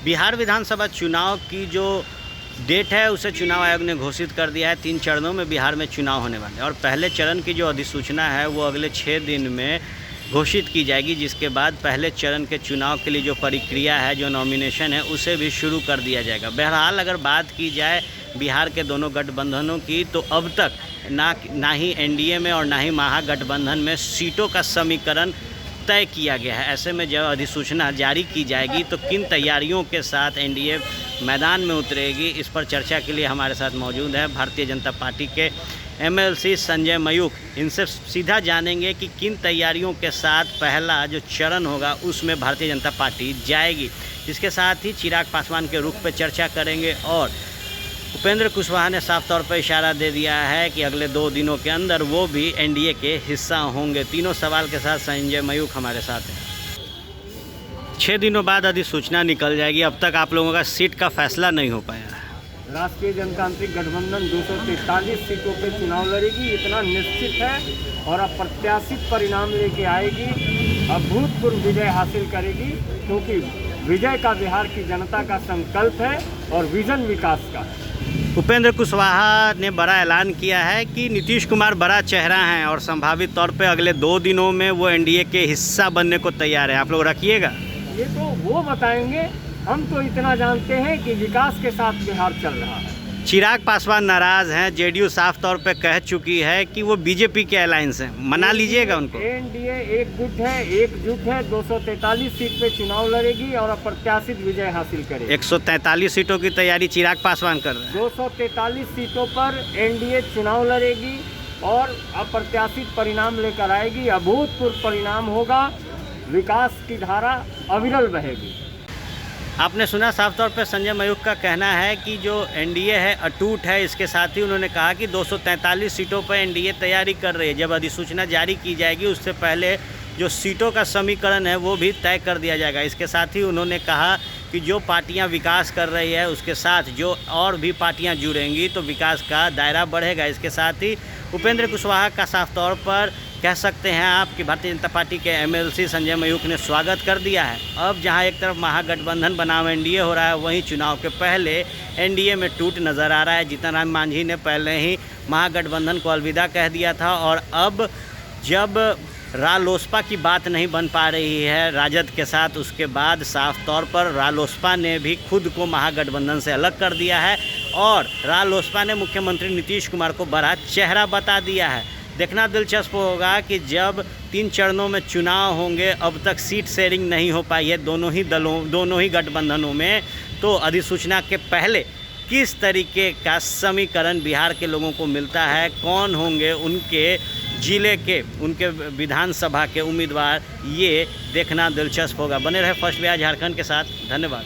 बिहार विधानसभा चुनाव की जो डेट है उसे चुनाव आयोग ने घोषित कर दिया है। 3 चरणों में बिहार में चुनाव होने वाले हैं और पहले चरण की जो अधिसूचना है वो अगले 6 दिन में घोषित की जाएगी, जिसके बाद पहले चरण के चुनाव के लिए जो प्रक्रिया है, जो नॉमिनेशन है, उसे भी शुरू कर दिया जाएगा। बहरहाल अगर बात की जाए बिहार के दोनों गठबंधनों की, तो अब तक ना ही एनडीए में और ना ही महागठबंधन में सीटों का समीकरण तय किया गया है। ऐसे में जब अधिसूचना जारी की जाएगी तो किन तैयारियों के साथ एनडीए मैदान में उतरेगी, इस पर चर्चा के लिए हमारे साथ मौजूद है भारतीय जनता पार्टी के एमएलसी संजय मयूख। इनसे सीधा जानेंगे कि किन तैयारियों के साथ पहला जो चरण होगा उसमें भारतीय जनता पार्टी जाएगी। इसके साथ ही चिराग पासवान के रुख पर चर्चा करेंगे और उपेंद्र कुशवाहा ने साफ तौर पर इशारा दे दिया है कि अगले 2 दिनों के अंदर वो भी एनडीए के हिस्सा होंगे। तीनों सवाल के साथ संजय मयूख हमारे साथ हैं। 6 दिनों बाद अधिसूचना निकल जाएगी, अब तक आप लोगों का सीट का फैसला नहीं हो पाया है। राष्ट्रीय जनतांत्रिक गठबंधन 243 सीटों पे चुनाव लड़ेगी, इतना निश्चित है और अप्रत्याशित परिणाम लेके आएगी, अभूतपूर्व विजय हासिल करेगी, क्योंकि विजय का बिहार की जनता का संकल्प है और विजन विकास का है। उपेंद्र कुशवाहा ने बड़ा ऐलान किया है कि नीतीश कुमार बड़ा चेहरा हैं और संभावित तौर पे अगले 2 दिनों में वो एनडीए के हिस्सा बनने को तैयार है। आप लोग रखिएगा। ये तो वो बताएंगे, हम तो इतना जानते हैं कि विकास के साथ बिहार चल रहा है। चिराग पासवान नाराज़ हैं, जेडीयू साफ तौर पे कह चुकी है कि वो बीजेपी के अलायंस हैं, मना लीजिएगा उनको। एनडीए एकजुट है, 243 सीट पे चुनाव लड़ेगी और अप्रत्याशित विजय हासिल करेगी। 143 सीटों की तैयारी चिराग पासवान कर रहे हैं। 243 सीटों पर एनडीए चुनाव लड़ेगी और अप्रत्याशित परिणाम लेकर आएगी, अभूतपूर्व परिणाम होगा, विकास की धारा अविरल बहेगी। आपने सुना साफ तौर पर संजय मयूख का कहना है कि जो एनडीए है अटूट है। इसके साथ ही उन्होंने कहा कि 243 सीटों पर एनडीए तैयारी कर रही है। जब अधिसूचना जारी की जाएगी उससे पहले जो सीटों का समीकरण है वो भी तय कर दिया जाएगा। इसके साथ ही उन्होंने कहा कि जो पार्टियां विकास कर रही है उसके साथ जो और भी पार्टियां जुड़ेंगी तो विकास का दायरा बढ़ेगा। इसके साथ ही उपेंद्र कुशवाहा का साफ तौर पर कह सकते हैं आप कि भारतीय जनता पार्टी के एमएलसी संजय मयूख ने स्वागत कर दिया है। अब जहां एक तरफ महागठबंधन बनाम एनडीए हो रहा है, वहीं चुनाव के पहले एनडीए में टूट नज़र आ रहा है। जीतन राम मांझी ने पहले ही महागठबंधन को अलविदा कह दिया था और अब जब रालोसपा की बात नहीं बन पा रही है राजद के साथ, उसके बाद साफ तौर पर रालोसपा ने भी खुद को महागठबंधन से अलग कर दिया है और रालोसपा ने मुख्यमंत्री नीतीश कुमार को बड़ा चेहरा बता दिया है। देखना दिलचस्प होगा कि जब 3 चरणों में चुनाव होंगे, अब तक सीट शेयरिंग नहीं हो पाई है दोनों ही गठबंधनों में, तो अधिसूचना के पहले किस तरीके का समीकरण बिहार के लोगों को मिलता है, कौन होंगे उनके जिले के, उनके विधानसभा के उम्मीदवार, ये देखना दिलचस्प होगा। बने रहे फर्स्ट बिहार झारखंड के साथ। धन्यवाद।